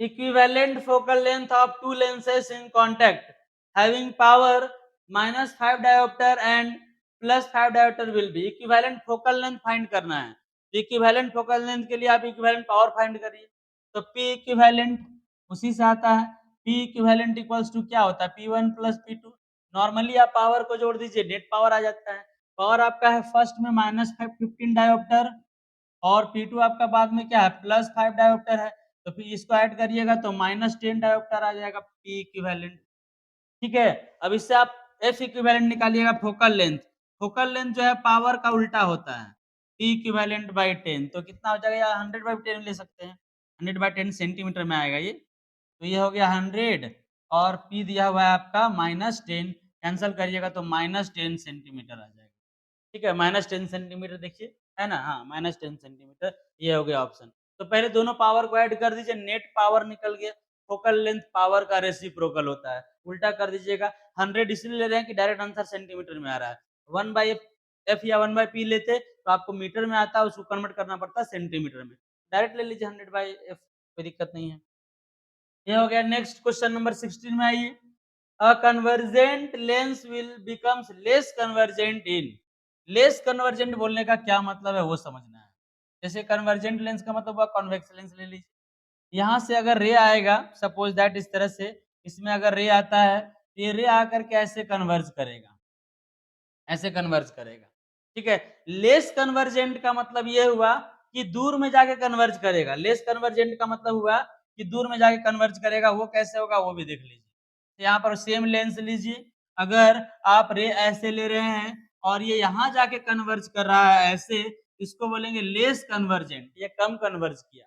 equivalent focal length of to lenses in contact having power -5 dioptre and +5 dioptre will be, equivalent focal length find करना है। तो इक्विवेलेंट फोकल लेंथ के लिए आप इक्विवेलेंट पावर फाइंड करिए। तो P इक्विवेलेंट उसी से आता है, P इक्विवेलेंट इक्वल्स टू क्या होता है, P1 + P2। नॉर्मली आप पावर को जोड़ दीजिए, नेट पावर आ जाता है। पावर आपका है फर्स्ट में -15 डायोप्टर और P2 आपका बाद में क्या है, +5 डायोप्टर है, तो फिर इसको ऐड करिएगा तो -10 डायोप्टर आ जाएगा P इक्विवेलेंट। ठीक है, अब इससे आप F इक्विवेलेंट निकालिएगा, फोकल लेंथ। फोकल लेंथ जो है पावर का उल्टा होता है, P इक्विवेलेंट बाई 10, तो कितना हो जाएगा, या 100/10 ले सकते हैं, 100/10 सेंटीमीटर में आएगा ये। तो ये हो गया 100 और P दिया हुआ है आपका -10, कैंसल करिएगा तो -10 सेंटीमीटर आ जाएगा। ठीक है, -10 सेंटीमीटर देखिए, है ना? हाँ, -10 सेंटीमीटर, ये हो गया ऑप्शन। तो पहले दोनों पावर को ऐड कर दीजिए, नेट पावर निकल गया। फोकल लेंथ पावर का रेसिप्रोकल होता है, उल्टा कर दीजिएगा। 100 इसलिए ले रहे हैं कि डायरेक्ट आंसर सेंटीमीटर में आ रहा है। 1/f या 1/p लेते तो आपको मीटर में आता, उसको कन्वर्ट करना पड़ता सेंटीमीटर में। डायरेक्ट ले लीजिए 100/f, कोई दिक्कत नहीं है। ये हो गया। नेक्स्ट क्वेश्चन नंबर 16 में आइए। A convergent lens will becomes less convergent in, less convergent बोलने का क्या मतलब है वो समझना है। जैसे कन्वर्जेंट लेंस का मतलब हुआ कॉन्वेक्स लेंस ले लीजिए। यहाँ से अगर रे आएगा, सपोज दैट इस तरह से, इसमें अगर रे आता है तो ये रे आकर के ऐसे कन्वर्ज करेगा, ऐसे कन्वर्ज करेगा। ठीक है, लेस कन्वर्जेंट का मतलब ये हुआ कि दूर में जाके कन्वर्ज करेगा। लेस कन्वर्जेंट का मतलब हुआ कि दूर में जाके कन्वर्ज करेगा। वो कैसे होगा वो भी देख लीजिए। तो यहाँ पर सेम लेंस लीजिए, अगर आप रे ऐसे ले रहे हैं और ये यहाँ जाके कन्वर्ज कर रहा है ऐसे, इसको बोलेंगे लेस कन्वर्जेंट, ये कम कन्वर्ज किया।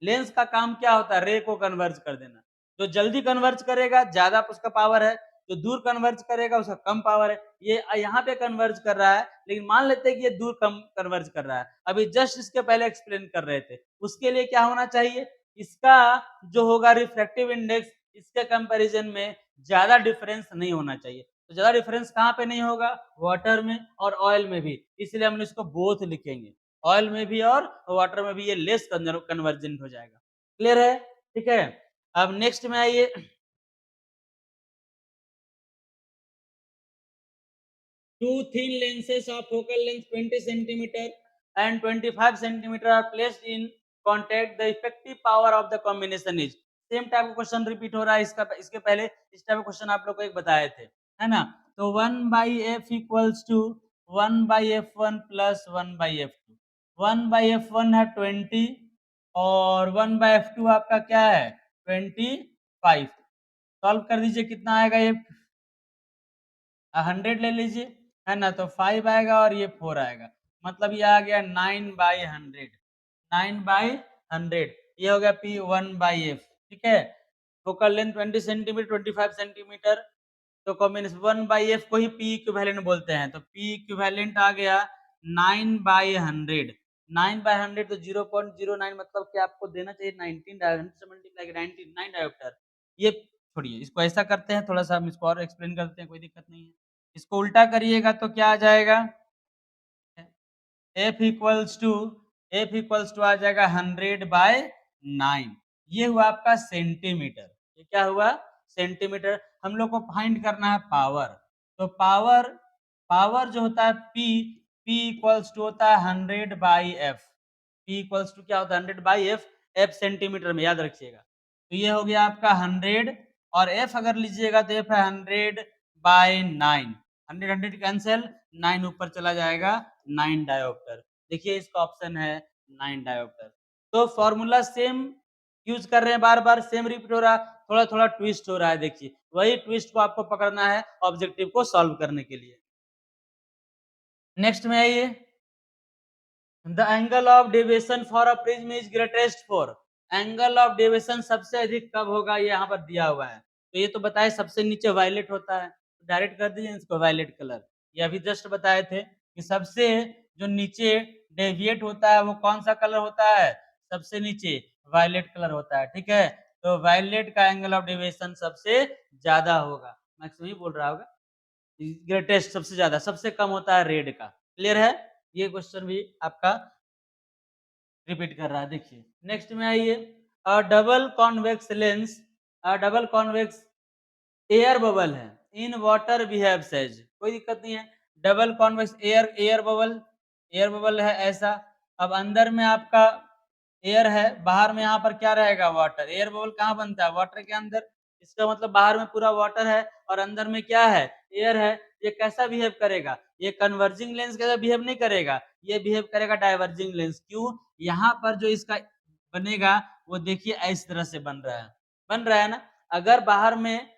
लेंस का काम क्या होता है, रे को कन्वर्ज कर देना। जो जल्दी कन्वर्ज करेगा ज्यादा उसका पावर है, जो दूर कन्वर्ज करेगा उसका कम पावर है। ये यहाँ पे कन्वर्ज कर रहा है, लेकिन मान लेते हैं कि ये दूर कम कन्वर्ज कर रहा है। अभी जस्ट इसके पहले एक्सप्लेन कर रहे थे, उसके लिए क्या होना चाहिए, इसका जो होगा रिफ्रैक्टिव इंडेक्स इसके कंपैरिजन में ज्यादा डिफरेंस नहीं होना चाहिए। तो ज्यादा डिफरेंस कहाँ पे नहीं होगा, वाटर में और ऑयल में भी, इसलिए हम इसको बोथ लिखेंगे। ऑयल में भी और वाटर में भी ये लेस कन्वर्जेंट हो जाएगा। क्लियर है? ठीक है, अब नेक्स्ट में आइए। Two thin lenses of focal length 20 centimeter and 25 centimeter are placed in contact. The effective power of the combination is, same type का क्वेश्चन रिपीट हो रहा है। इसके पहले इस टाइप का क्वेश्चन आप लोग को एक बताए थे, है ना? तो 1/f equals to 1/f1 plus 1/f2। 1/f1 है 20 और 1/f2 आपका क्या है 25। सॉल्व कर दीजिए, कितना आएगा ये, 100 ले लीजिए, है ना? तो 5 आएगा और ये 4 आएगा, मतलब ये आ गया 9/100। 9/100 ये हो गया P1/F। ठीक है, फोकल लेंथ 20 सेंटीमीटर 25 सेंटीमीटर, तो कॉम्बिनेशन 1/F को ही P इक्विवेलेंट बोलते हैं। तो P इक्विवेलेंट आ गया 9/100। 9/100 तो 0.09, मतलब कि आपको देना चाहिए 19 डायोप्टर से मल्टीप्लाई 99 डायोप्टर। ये छोड़िए, इसको ऐसा करते हैं, थोड़ा सा हम इसको और एक्सप्लेन करते हैं, कोई दिक्कत नहीं है। इसको उल्टा करिएगा तो क्या आ जाएगा, F इक्वल्स टू आ जाएगा 100/9। ये हुआ आपका सेंटीमीटर। ये क्या हुआ, सेंटीमीटर। हम लोग को फाइंड करना है पावर। तो पावर पावर जो होता है P इक्वल्स टू होता है 100/F। P इक्वल्स टू क्या होता है 100/F, F सेंटीमीटर में, याद रखिएगा। तो ये हो गया आपका 100 और F अगर लीजिएगा तो F है 100/9। 100 कैंसिल, 9 ऊपर चला जाएगा, 9 डायोप्टर। देखिए इसका ऑप्शन है 9 डायोप्टर। तो फॉर्मूला सेम यूज कर रहे हैं, बार बार सेम रिपीट हो रहा है, थोड़ा थोड़ा ट्विस्ट हो रहा है। देखिए वही ट्विस्ट को आपको पकड़ना है ऑब्जेक्टिव को सॉल्व करने के लिए। नेक्स्ट में आइए, the angle of deviation for a prism is greatest for, angle of deviation सबसे अधिक कब होगा, ये यहाँ पर दिया हुआ है। तो ये तो बताए सबसे नीचे वायलेट होता है, डायरेक्ट कर दीजिए इसको वायलेट कलर। ये अभी जस्ट बताए थे कि सबसे जो नीचे डेविएट होता है वो कौन सा कलर होता है, सबसे नीचे वायलेट कलर होता है। ठीक है, तो वायलेट का एंगल ऑफ डेविएशन सबसे ज्यादा होगा, मैक्सिमम ही बोल रहा होगा, ग्रेटेस्ट सबसे ज्यादा, सबसे कम होता है रेड का। क्लियर है, ये क्वेश्चन भी आपका रिपीट कर रहा है। देखिए नेक्स्ट में आइए, अ डबल कॉन्वेक्स लेंस, अ डबल कॉन्वेक्स एयर बबल है इन वाटर बिहेव्स एज, कोई दिक्कत नहीं है, डबल कॉन्वेक्स एयर बबल है ऐसा। अब अंदर में आपका एयर है, बाहर में यहाँ पर क्या रहेगा, वाटर। एयर बबल कहाँ बनता है, वाटर के अंदर। इसका मतलब बाहर में पूरा वाटर है और अंदर में क्या है, एयर है। ये कैसा बिहेव करेगा, ये कन्वर्जिंग लेंस कैसा बिहेव नहीं करेगा, ये बिहेव करेगा डाइवर्जिंग लेंस। क्यों, यहाँ पर जो इसका बनेगा वो देखिए इस तरह से बन रहा है ना। अगर बाहर में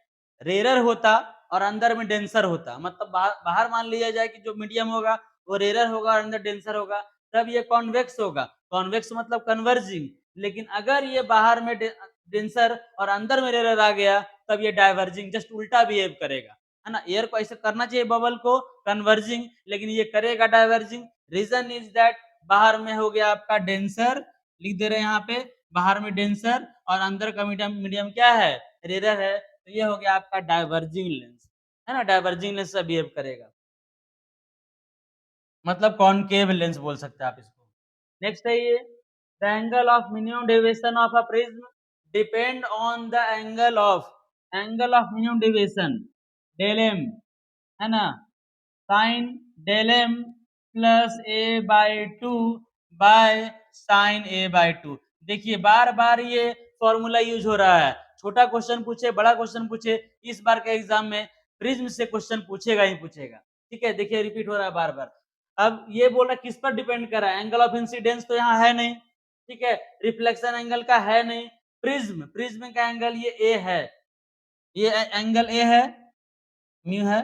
रेरर होता और अंदर में डेंसर होता, मतलब बाहर मान लिया जाए कि जो मीडियम होगा वो रेरर होगा और अंदर डेंसर होगा, तब ये कॉन्वेक्स होगा। कॉन्वेक्स मतलब कन्वर्जिंग। लेकिन अगर ये बाहर में डेंसर और अंदर में रेरर आ गया, तब ये डाइवर्जिंग, जस्ट उल्टा बिहेव करेगा, है ना। एयर को ऐसे करना चाहिए बबल को कन्वर्जिंग, लेकिन ये करेगा डाइवर्जिंग। रीजन इज दैट बाहर में हो गया आपका डेंसर, लिख दे रहे हैं यहाँ पे, बाहर में डेंसर और अंदर का मीडियम मीडियम क्या है, रेरर है। तो ये हो गया आपका डाइवर्जिंग लेंस, है ना, डाइवर्जिंग लेंस से बिहेव करेगा, मतलब कॉनकेव लेंस बोल सकते हैं आप इसको। नेक्स्ट है ये, the angle of minimum deviation of a prism depend on the angle of minimum deviation, del M, है ना, sine del M plus A by two by sine A by two. देखिए बार बार ये फॉर्मूला यूज हो रहा है, छोटा question पूछे बड़ा क्वेश्चन पूछे, इस बार के एग्जाम में प्रिज्म से क्वेश्चन पूछेगा ही पूछेगा। ठीक है, देखिए रिपीट हो रहा है बार बार। अब ये बोल रहा है किस पर डिपेंड कर रहा है, एंगल ऑफ इंसिडेंस तो यहाँ है नहीं, ठीक है, रिफ्लेक्शन एंगल का है नहीं, प्रिज्म का एंगल ये ए है, ये एंगल ए है, म्यू है,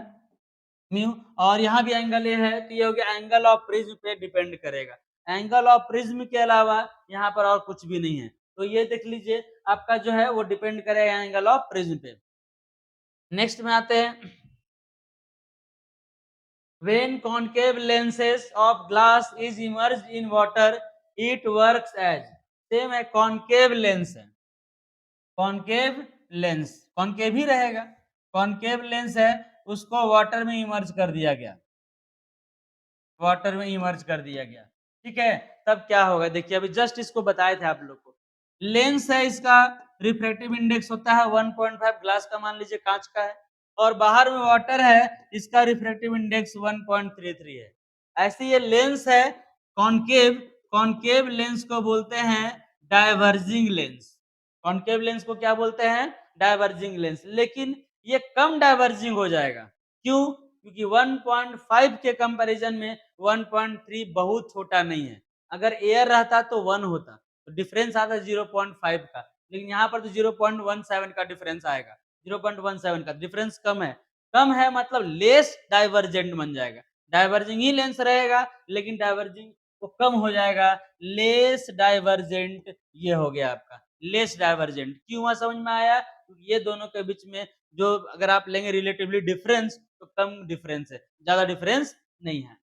म्यू, और यहाँ भी एंगल ए है, तो ये हो गया एंगल ऑफ प्रिज्म पे डिपेंड करेगा। एंगल ऑफ प्रिज्म के अलावा यहाँ पर और कुछ भी नहीं है, तो ये देख लीजिए आपका जो है वो डिपेंड करेगा एंगल ऑफ प्रिज्म पे। नेक्स्ट में आते हैं, when concave lenses of glass is immersed in water it works as, same है, कॉनकेव लेंस है, कॉनकेव लेंस कॉनकेव ही रहेगा, कॉनकेव लेंस है, उसको वाटर में इमर्ज कर दिया गया, वाटर में इमर्ज कर दिया गया। ठीक है, तब क्या होगा, देखिए अभी जस्ट इसको बताए थे आप लोग को। लेंस है, इसका रिफ्रैक्टिव इंडेक्स होता है 1.5, ग्लास का मान लीजिए कांच का है, और बाहर में वाटर है, इसका रिफ्रैक्टिव इंडेक्स 1.33 है। ऐसे ये लेंस है कॉनकेव, कॉनकेव लेंस को बोलते हैं डाइवर्जिंग लेंस, कॉनकेव लेंस को क्या बोलते हैं, डाइवर्जिंग लेंस। लेकिन ये कम डाइवर्जिंग हो जाएगा, क्यों, क्योंकि 1.5 के कंपैरिजन में 1.3 बहुत छोटा नहीं है। अगर एयर रहता तो 1 होता, तो डिफरेंस आता 0.5 का, लेकिन यहाँ पर तो 0.17 का डिफरेंस आएगा, 0.17 का डिफरेंस कम है मतलब लेस डाइवर्जेंट बन जाएगा। डाइवर्जिंग ही लेंस रहेगा लेकिन डाइवर्जिंग तो कम हो जाएगा, लेस डाइवर्जेंट, ये हो गया आपका लेस डाइवर्जेंट। क्यों हुआ समझ में आया, क्योंकि ये दोनों के बीच में जो अगर आप लेंगे रिलेटिवली डिफरेंस, तो कम डिफरेंस है, ज्यादा डिफरेंस नहीं है।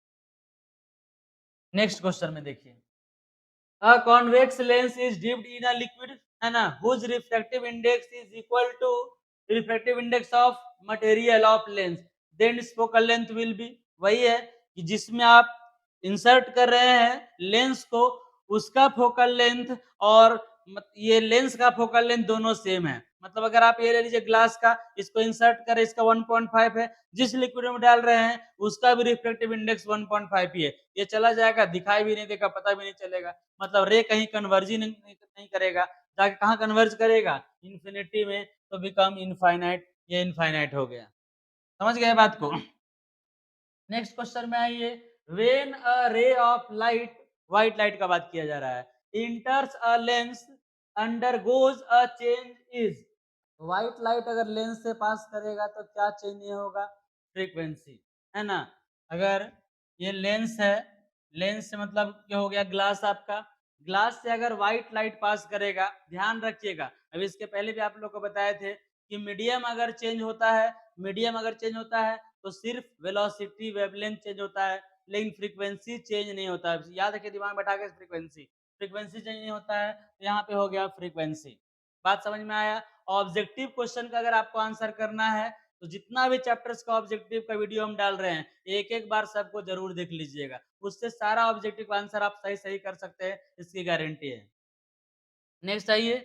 नेक्स्ट क्वेश्चन में देखिए, a convex lens is dipped in a liquid, है ना, whose refractive index is equal to refractive index of material of lens, then its focal length will be, वही है कि जिसमें आप इंसर्ट कर रहे हैं लेंस को, उसका फोकल लेंथ और ये लेंस का फोकल लेंथ दोनों सेम है। मतलब अगर आप ये ले लीजिए ग्लास का, इसको इंसर्ट करें, इसका 1.5 है, जिस लिक्विड में डाल रहे हैं उसका भी रिफ्रैक्टिव इंडेक्स 1.5 ही है, ये चला जाएगा, दिखाई भी नहीं देगा, पता भी नहीं चलेगा, मतलब रे कहीं कन्वर्ज ही नहीं करेगा, जाके कहाँ कन्वर्ज करेगा, इन्फिनिटी में, तो बिकम इनफाइनाइट, ये इनफाइनाइट हो गया। समझ गए बात को। नेक्स्ट क्वेश्चन में आइए, when a ray of light, white light का बात किया जा रहा है, इंटर्स a lens undergoes a change is. White light अगर लेंस से पास करेगा तो क्या चेंज नहीं होगा? फ्रीक्वेंसी, है ना? अगर ये लेंस है, लेंस से मतलब क्या हो गया? ग्लास आपका। ग्लास से अगर व्हाइट लाइट पास करेगा, ध्यान रखिएगा, अभी इसके पहले भी आप लोग को बताए थे कि मीडियम अगर चेंज होता है, मीडियम अगर चेंज होता है तो सिर्फ वेलोसिटी वेवलेंथ चेंज होता है, लेकिन फ्रीक्वेंसी चेंज नहीं होता है। याद रखिए, दिमाग में बैठा के फ्रीक्वेंसी, फ्रीक्वेंसी चेंज नहीं होता है, तो यहाँ पे हो गया फ्रीक्वेंसी। बात समझ में आया? ऑब्जेक्टिव क्वेश्चन का अगर आपको आंसर करना है तो जितना भी चैप्टर्स का ऑब्जेक्टिव का वीडियो हम डाल रहे हैं, एक-एक बार सबको जरूर देख लीजिएगा। उससे सारा ऑब्जेक्टिव का आंसर आप सही-सही कर सकते हैं, इसकी गारंटी है। नेक्स्ट आइए,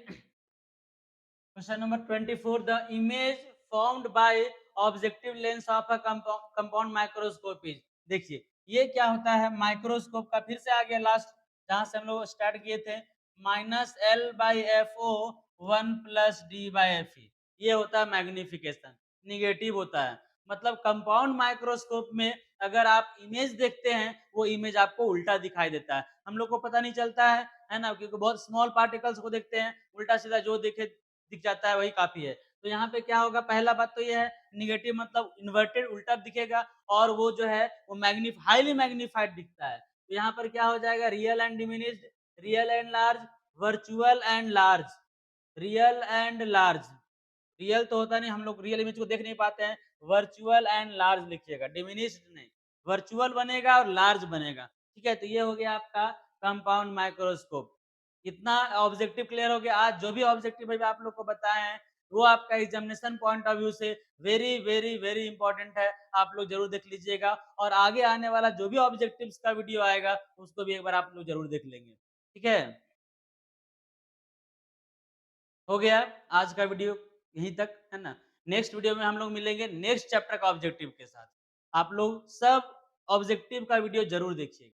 question number 24, the image formed by objective lens of a compound microscope is. देखिए, ये क्या होता है? माइक्रोस्कोप का फिर से आ गया लास्ट जहां से हम लोग स्टार्ट किए थे, minus L by F O 1 plus D by F E. ये होता है मैग्निफिकेशन, निगेटिव होता है। मतलब कंपाउंड माइक्रोस्कोप में अगर आप इमेज देखते हैं, वो इमेज आपको उल्टा दिखाई देता है। हम लोग को पता नहीं चलता है ना? क्योंकि बहुत स्मॉल पार्टिकल्स को देखते हैं, उल्टा सीधा जो दिखे दिख जाता है वही काफी है। तो यहाँ पे क्या होगा? पहला बात तो ये है, निगेटिव मतलब इन्वर्टेड उल्टा दिखेगा, और वो जो है वो हाईली मैग्नीफाइड दिखता है। तो यहाँ पर क्या हो जाएगा? Real and diminished, real and large, virtual and large, real and large. Real तो होता नहीं, हम लोग रियल इमेज को देख नहीं पाते हैं। वर्चुअल एंड लार्ज लिखिएगा, डिमिनिश्ड नहीं। वर्चुअल बनेगा और लार्ज बनेगा। ठीक है, तो ये हो गया आपका कंपाउंड माइक्रोस्कोप। इतना ऑब्जेक्टिव क्लियर हो गया। आज जो भी ऑब्जेक्टिव भाई आप लोग को बताए हैं, वो आपका एग्जामिनेशन पॉइंट ऑफ व्यू से वेरी वेरी वेरी इंपॉर्टेंट है। आप लोग जरूर देख लीजिएगा, और आगे आने वाला जो भी ऑब्जेक्टिव्स का वीडियो आएगा उसको भी एक बार आप लोग जरूर देख लेंगे। ठीक है, हो गया आज का वीडियो यहीं तक, है ना? नेक्स्ट वीडियो में हम लोग मिलेंगे नेक्स्ट चैप्टर का ऑब्जेक्टिव के साथ। आप लोग सब ऑब्जेक्टिव का वीडियो जरूर देखिए।